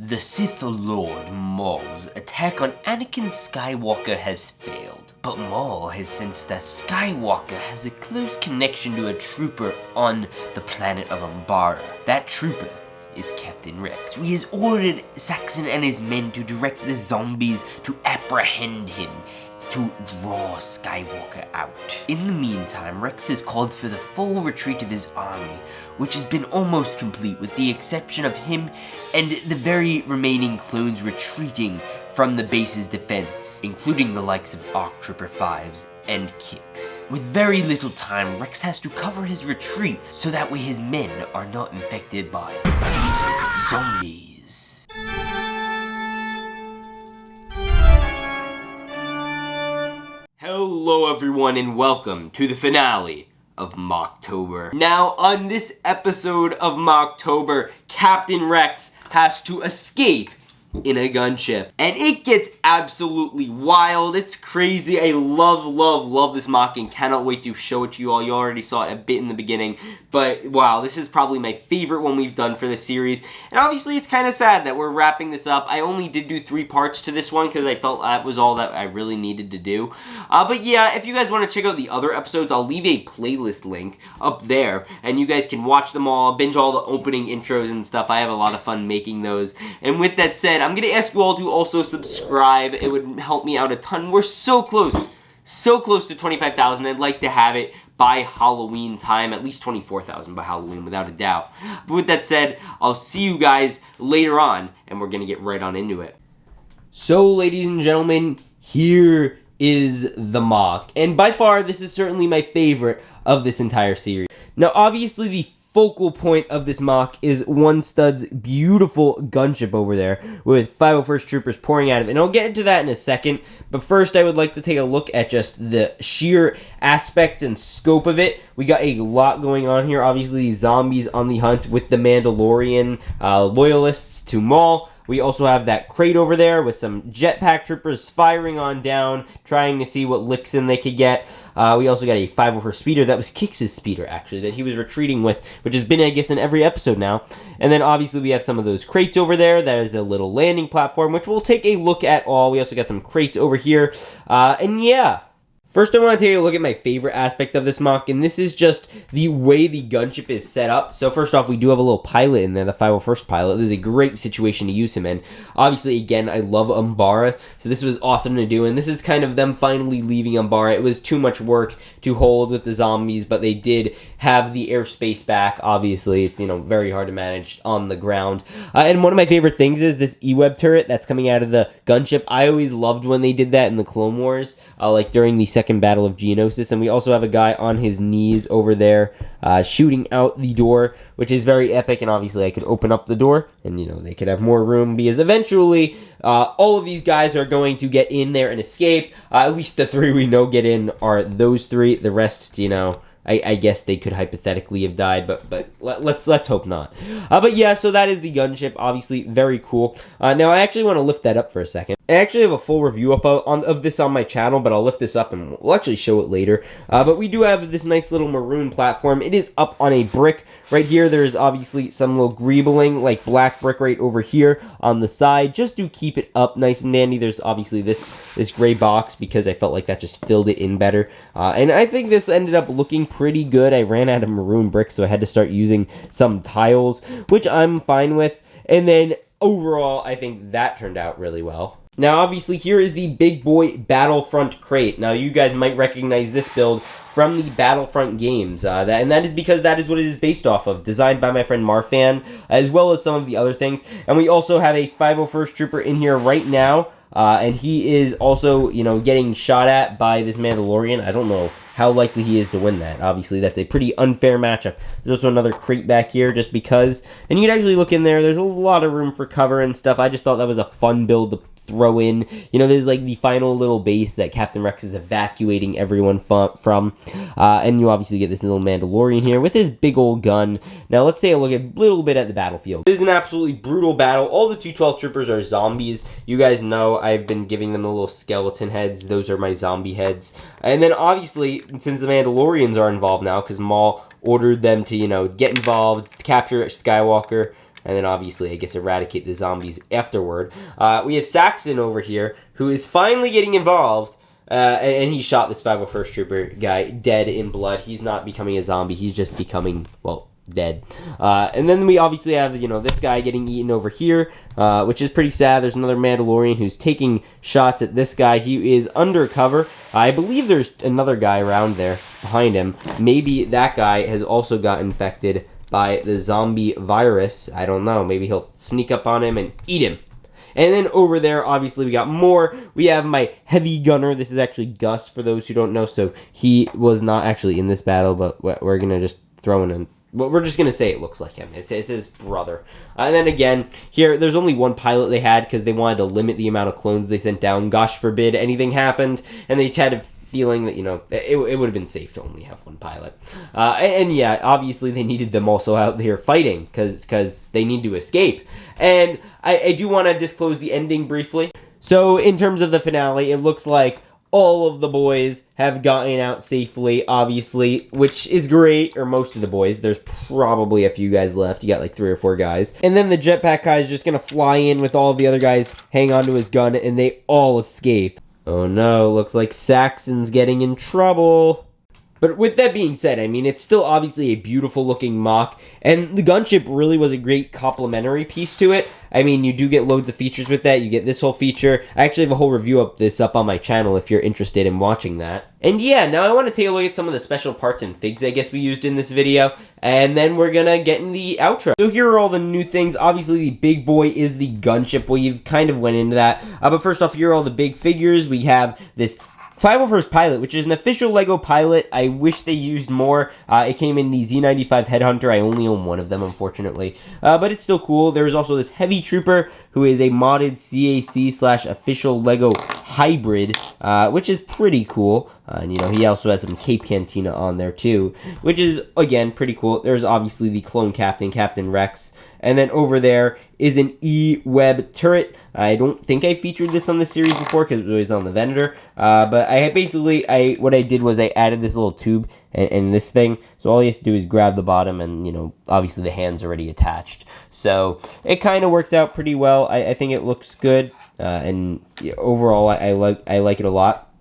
The Sith Lord Maul's attack on Anakin Skywalker has failed, but Maul has sensed that Skywalker has a close connection to a trooper on the planet of Umbara. That trooper is Captain Rex. He has ordered Saxon and his men to direct the zombies to apprehend him, to draw Skywalker out. In the meantime, Rex has called for the full retreat of his army, which has been almost complete with the exception of him and the very remaining clones retreating from the base's defense, including the likes of ARC Trooper 5s and Kicks. With very little time, Rex has to cover his retreat so that way his men are not infected by zombies. Hello everyone and welcome to the finale of MOCtober. Now on this episode of MOCtober, Captain Rex has to escape in a gunship. And it gets absolutely wild. It's crazy. I love this MOC and cannot wait to show it to you all. You already saw it a bit in the beginning. But wow, this is probably my favorite one we've done for the series. And obviously it's kind of sad that we're wrapping this up. I only did do 3 parts to this one because I felt that was all that I really needed to do. But yeah, if you guys want to check out the other episodes, I'll leave a playlist link up there. And you guys can watch them all, binge all the opening intros and stuff. I have a lot of fun making those. And with that said, I'm going to ask you all to also subscribe. It would help me out a ton. We're so close to 25,000. I'd like to have it by Halloween time, at least 24,000 by Halloween, without a doubt. But with that said, I'll see you guys later on, and we're going to get right on into it. So, ladies and gentlemen, here is the MOC. And by far, this is certainly my favorite of this entire series. Now, obviously, the focal point of this MOC is One Stud's beautiful gunship over there with 501st Troopers pouring out of it. And I'll get into that in a second, but first I would like to take a look at just the sheer aspect and scope of it. We got a lot going on here. Obviously, zombies on the hunt with the Mandalorian loyalists to Maul. We also have that crate over there with some jetpack troopers firing on down, trying to see what licks in they could get. We also got a 501st speeder. That was Kix' speeder, actually, that he was retreating with, which has been, I guess, in every episode now. And then, obviously, we have some of those crates over there. That is a little landing platform, which we'll take a look at all. We also got some crates over here. And yeah. First, I want to take a look at my favorite aspect of this MOC, and this is just the way the gunship is set up. So first off, we do have a little pilot in there, the 501st pilot. This is a great situation to use him in. Obviously, again, I love Umbara, so this was awesome to do, and this is kind of them finally leaving Umbara. It was too much work to hold with the zombies, but they did have the airspace back. Obviously, it's, very hard to manage on the ground. And one of my favorite things is this E-Web turret that's coming out of the gunship. I always loved when they did that in the Clone Wars, like during the Second Battle of Geonosis. And we also have a guy on his knees over there shooting out the door, which is very epic. And obviously I could open up the door and they could have more room, because eventually all of these guys are going to get in there and escape. At least the 3 we know get in are those 3. The rest, I guess they could hypothetically have died, but let's hope not. But yeah, so that is the gunship. Obviously, very cool. Now, I actually want to lift that up for a second. I actually have a full review up of this on my channel, but I'll lift this up and we'll actually show it later. But we do have this nice little maroon platform. It is up on a brick. Right here, there's obviously some little greebling, like black brick right over here on the side, just to keep it up nice and dandy. There's obviously this gray box because I felt like that just filled it in better. And I think this ended up looking pretty good. I ran out of maroon brick, so I had to start using some tiles, which I'm fine with. And then overall, I think that turned out really well. Now, obviously, here is the big boy Battlefront crate. Now, you guys might recognize this build from the Battlefront games, and that is because that is what it is based off of, designed by my friend Marfan, as well as some of the other things. And we also have a 501st Trooper in here right now, and he is also, getting shot at by this Mandalorian. I don't know how likely he is to win that. Obviously, that's a pretty unfair matchup. There's also another crate back here just because. And you can actually look in there. There's a lot of room for cover and stuff. I just thought that was a fun build to throw in. There's like the final little base that Captain Rex is evacuating everyone from. And you obviously get this little Mandalorian here with his big old gun. Now, let's take a look a little bit at the battlefield. This is an absolutely brutal battle. All the 212 troopers are zombies. You guys know I've been giving them the little skeleton heads. Those are my zombie heads. And then obviously, since the Mandalorians are involved now, because Maul ordered them to, get involved, capture Skywalker, and then obviously, I guess, eradicate the zombies afterward. We have Saxon over here, who is finally getting involved, and he shot this 501st Trooper guy dead in blood. He's not becoming a zombie, he's just becoming, well, dead. And then we obviously have, this guy getting eaten over here, which is pretty sad. There's another Mandalorian who's taking shots at this guy. He is undercover. I believe there's another guy around there behind him. Maybe that guy has also got infected by the zombie virus. I don't know. Maybe he'll sneak up on him and eat him. And then over there, obviously, we got more. We have my heavy gunner. This is actually Gus, for those who don't know. So he was not actually in this battle, but we're going to just throw in well, we're just going to say it looks like him. It's his brother. And then again, here, there's only one pilot they had because they wanted to limit the amount of clones they sent down. Gosh forbid anything happened. And they had a feeling that, it would have been safe to only have one pilot. And yeah, obviously they needed them also out here fighting because they need to escape. And I do want to disclose the ending briefly. So in terms of the finale, it looks like all of the boys have gotten out safely, obviously, which is great, or most of the boys. There's probably a few guys left. You got like 3 or 4 guys. And then the jetpack guy is just going to fly in with all of the other guys, hang onto his gun, and they all escape. Oh no, looks like Saxon's getting in trouble. But with that being said, I mean, it's still obviously a beautiful looking MOC, and the gunship really was a great complementary piece to it. I mean, you do get loads of features with that. You get this whole feature. I actually have a whole review of this up on my channel if you're interested in watching that. And yeah, now I want to take a look at some of the special parts and figs I guess we used in this video, and then we're gonna get in the outro. So here are all the new things. Obviously, the big boy is the gunship. We've kind of went into that. But first off, here are all the big figures. We have this 501st Pilot, which is an official LEGO pilot. I wish they used more. It came in the Z95 Headhunter. I only own one of them, unfortunately. But it's still cool. There's also this Heavy Trooper, who is a modded CAC/official LEGO hybrid, which is pretty cool. And, he also has some Cape Cantina on there, too, which is, again, pretty cool. There's obviously the clone captain, Captain Rex. And then over there is an E-Web turret. I don't think I featured this on the series before because it was on the Venator. But what I did was I added this little tube and this thing. So all you have to do is grab the bottom and, obviously the hand's already attached. So it kind of works out pretty well. I think it looks good. And overall, I like it a lot.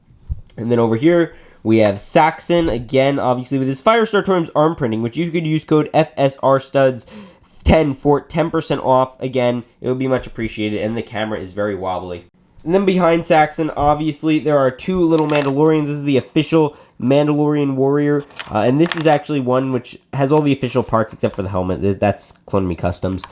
And then over here, we have Saxon, again, obviously with his Firestar arm printing, which you could use code FSRstuds10 for 10% off. Again, it would be much appreciated, and the camera is very wobbly. And then behind Saxon, obviously, there are 2 little Mandalorians. This is the official Mandalorian Warrior, and this is actually one which has all the official parts except for the helmet. That's Clone Me Customs,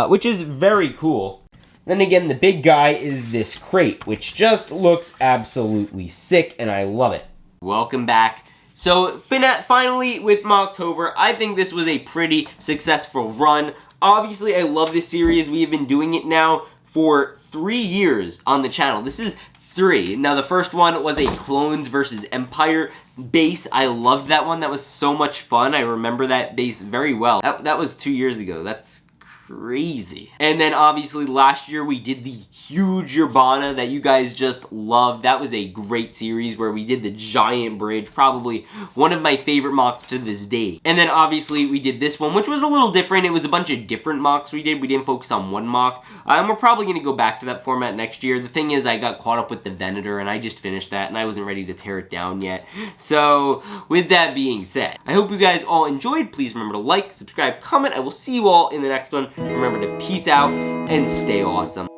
which is very cool. Then again, the big guy is this crate, which just looks absolutely sick, and I love it. Welcome back. So, finally, with MOCtober, I think this was a pretty successful run. Obviously, I love this series. We have been doing it now for 3 years on the channel. This is 3. Now, the first one was a Clones versus Empire base. I loved that one. That was so much fun. I remember that base very well. That was 2 years ago. That's crazy. And then obviously last year we did the huge Umbara that you guys just loved. That was a great series where we did the giant bridge, probably one of my favorite MOCs to this day. And then obviously we did this one, which was a little different. It was a bunch of different MOCs we did. We didn't focus on one MOC. And we're probably going to go back to that format next year. The thing is, I got caught up with the Venator and I just finished that and I wasn't ready to tear it down yet. So with that being said, I hope you guys all enjoyed. Please remember to like, subscribe, comment. I will see you all in the next one. Remember to peace out and stay awesome.